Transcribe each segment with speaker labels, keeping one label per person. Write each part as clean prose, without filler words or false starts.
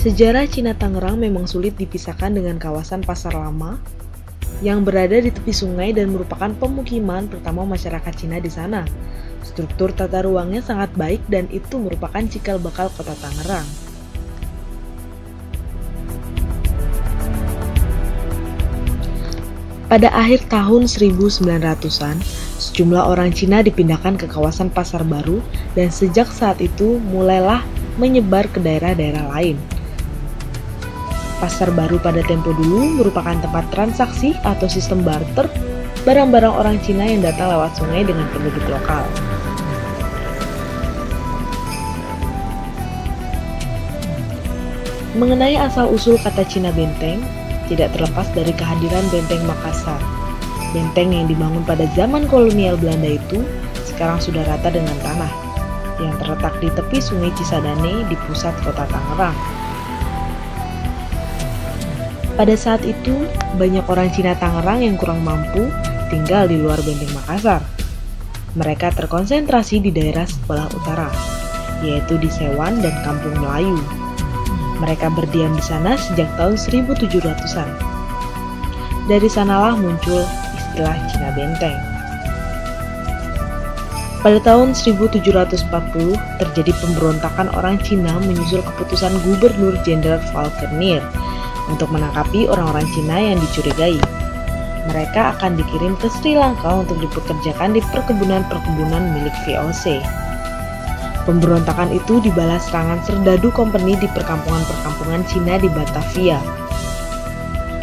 Speaker 1: Sejarah Cina Tangerang memang sulit dipisahkan dengan kawasan Pasar Lama yang berada di tepi sungai dan merupakan pemukiman pertama masyarakat Cina di sana. Struktur tata ruangnya sangat baik dan itu merupakan cikal bakal kota Tangerang. Pada akhir tahun 1900-an, sejumlah orang Cina dipindahkan ke kawasan Pasar Baru dan sejak saat itu mulailah menyebar ke daerah-daerah lain. Pasar Baru pada tempo dulu merupakan tempat transaksi atau sistem barter barang-barang orang Cina yang datang lewat sungai dengan penduduk lokal. Mengenai asal-usul kata Cina Benteng, tidak terlepas dari kehadiran Benteng Makassar. Benteng yang dibangun pada zaman kolonial Belanda itu sekarang sudah rata dengan tanah, yang terletak di tepi sungai Cisadane di pusat kota Tangerang. Pada saat itu, banyak orang Cina Tangerang yang kurang mampu tinggal di luar Benteng Makassar. Mereka terkonsentrasi di daerah sebelah utara, yaitu di Sewan dan Kampung Melayu. Mereka berdiam di sana sejak tahun 1700-an. Dari sanalah muncul istilah Cina Benteng. Pada tahun 1740 terjadi pemberontakan orang Cina menyusul keputusan Gubernur Jenderal Falkenir untuk menangkapi orang-orang Cina yang dicurigai. Mereka akan dikirim ke Sri Lanka untuk dipekerjakan di perkebunan-perkebunan milik VOC. Pemberontakan itu dibalas serangan serdadu kompeni di perkampungan-perkampungan Cina di Batavia.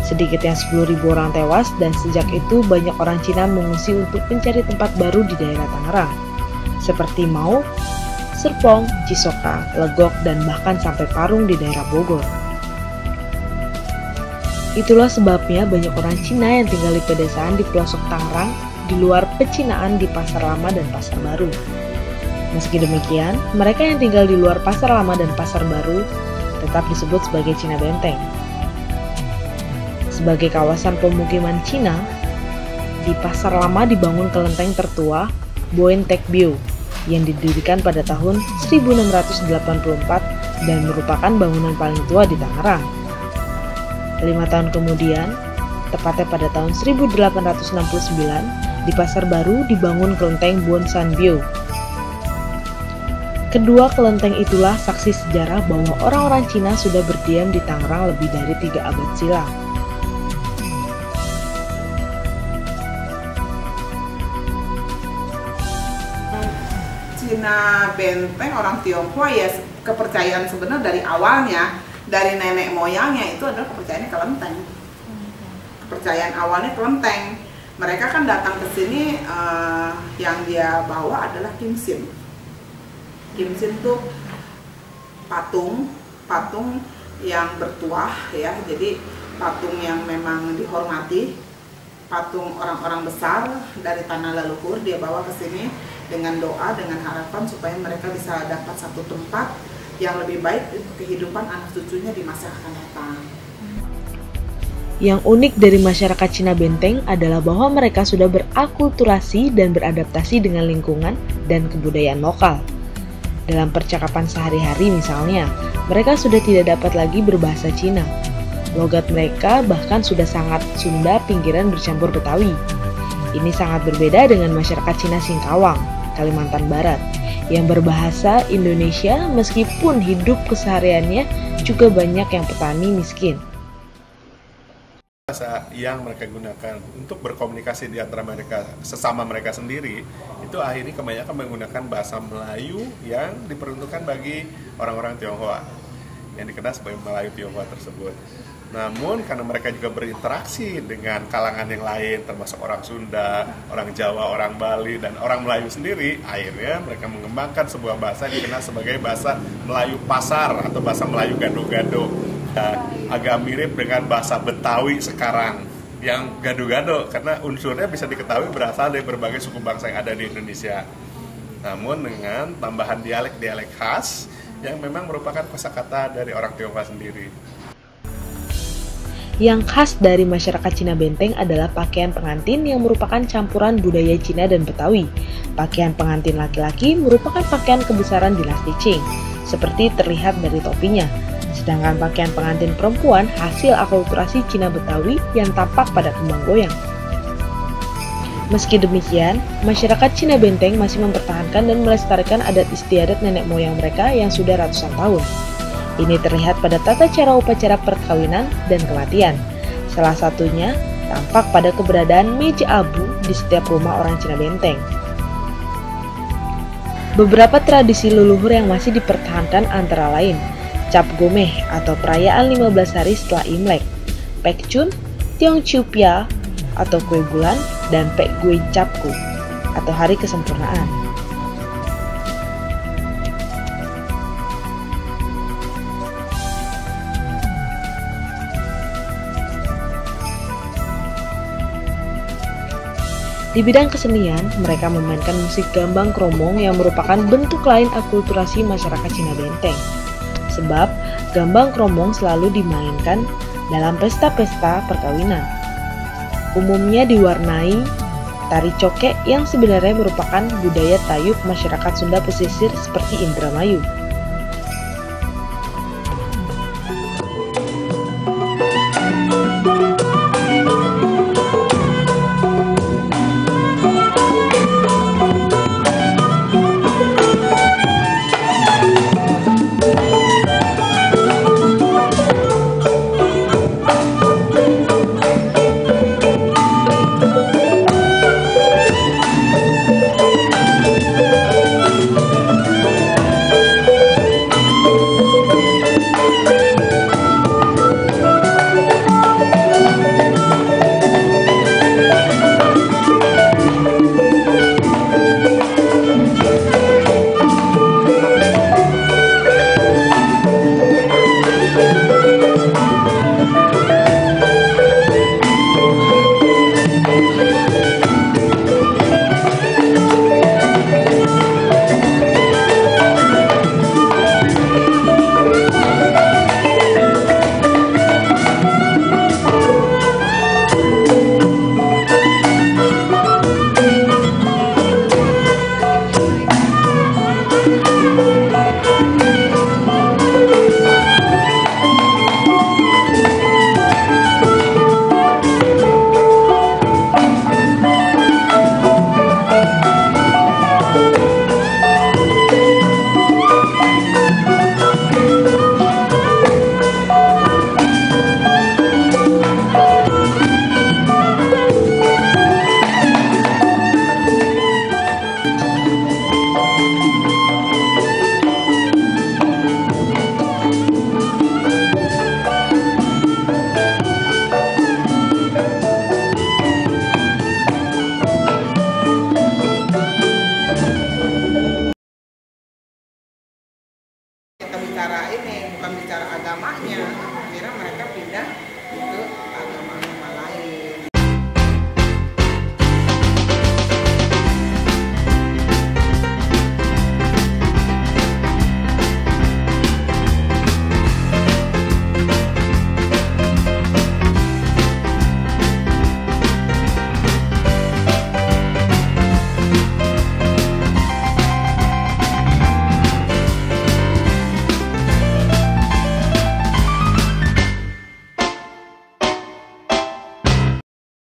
Speaker 1: Sedikitnya 10.000 orang tewas dan sejak itu banyak orang Cina mengungsi untuk mencari tempat baru di daerah Tangerang, seperti Mau, Serpong, Cisoka, Legok, dan bahkan sampai Parung di daerah Bogor. Itulah sebabnya banyak orang Cina yang tinggal di pedesaan di pelosok Tangerang di luar pecinaan di Pasar Lama dan Pasar Baru. Meski demikian, mereka yang tinggal di luar Pasar Lama dan Pasar Baru tetap disebut sebagai Cina Benteng. Sebagai kawasan pemukiman Cina, di Pasar Lama dibangun kelenteng tertua Boen Tek Bio yang didirikan pada tahun 1684 dan merupakan bangunan paling tua di Tangerang. 5 tahun kemudian, tepatnya pada tahun 1869, di Pasar Baru dibangun kelenteng Bon San Bio. Kedua kelenteng itulah saksi sejarah bahwa orang-orang Cina sudah berdiam di Tangerang lebih dari 3 abad silam.
Speaker 2: Cina Benteng orang Tionghoa ya kepercayaan sebenarnya dari awalnya, dari nenek moyangnya itu adalah kepercayaannya kelenteng. Kepercayaan awalnya kelenteng. Mereka kan datang ke sini yang dia bawa adalah kimsin. Kimsin tuh patung yang bertuah ya. Jadi patung yang memang dihormati, patung orang-orang besar dari tanah leluhur dia bawa ke sini dengan doa, dengan harapan supaya mereka bisa dapat satu tempat yang lebih baik untuk kehidupan anak cucunya di masa akan datang.
Speaker 1: Yang unik dari masyarakat Cina Benteng adalah bahwa mereka sudah berakulturasi dan beradaptasi dengan lingkungan dan kebudayaan lokal. Dalam percakapan sehari-hari misalnya, mereka sudah tidak dapat lagi berbahasa Cina. Logat mereka bahkan sudah sangat Sunda pinggiran bercampur Betawi. Ini sangat berbeda dengan masyarakat Cina Singkawang, Kalimantan Barat, yang berbahasa Indonesia meskipun hidup kesehariannya juga banyak yang petani miskin.
Speaker 3: Bahasa yang mereka gunakan untuk berkomunikasi di antara mereka, sesama mereka sendiri, itu akhirnya kebanyakan menggunakan bahasa Melayu yang diperuntukkan bagi orang-orang Tionghoa, yang dikenal sebagai Melayu Tionghoa tersebut. Namun karena mereka juga berinteraksi dengan kalangan yang lain, termasuk orang Sunda, orang Jawa, orang Bali, dan orang Melayu sendiri, akhirnya mereka mengembangkan sebuah bahasa yang dikenal sebagai bahasa Melayu Pasar atau bahasa Melayu Gado-Gado. Agak mirip dengan bahasa Betawi sekarang yang gado-gado, karena unsurnya bisa diketahui berasal dari berbagai suku bangsa yang ada di Indonesia. Namun dengan tambahan dialek-dialek khas yang memang merupakan kosakata dari orang Tionghoa sendiri.
Speaker 1: Yang khas dari masyarakat Cina Benteng adalah pakaian pengantin yang merupakan campuran budaya Cina dan Betawi. Pakaian pengantin laki-laki merupakan pakaian kebesaran dinasti Qing, seperti terlihat dari topinya. sedangkan pakaian pengantin perempuan hasil akulturasi Cina Betawi yang tampak pada kembang goyang. Meski demikian, masyarakat Cina Benteng masih mempertahankan dan melestarikan adat istiadat nenek moyang mereka yang sudah ratusan tahun. Ini terlihat pada tata cara upacara perkawinan dan kematian. Salah satunya tampak pada keberadaan meja abu di setiap rumah orang Cina Benteng. Beberapa tradisi leluhur yang masih dipertahankan antara lain Cap Gomeh atau perayaan 15 hari setelah Imlek, Pek Chun, Tiong Chiu Pia atau kue bulan, dan Pek Gui Cap Ku atau hari kesempurnaan. Di bidang kesenian, mereka memainkan musik gambang kromong yang merupakan bentuk lain akulturasi masyarakat Cina Benteng. Sebab, gambang kromong selalu dimainkan dalam pesta-pesta perkawinan. Umumnya diwarnai tari cokek yang sebenarnya merupakan budaya tayub masyarakat Sunda pesisir seperti Indramayu.
Speaker 2: Kita bicara ini bukan bicara agamanya, akhirnya mereka pindah ke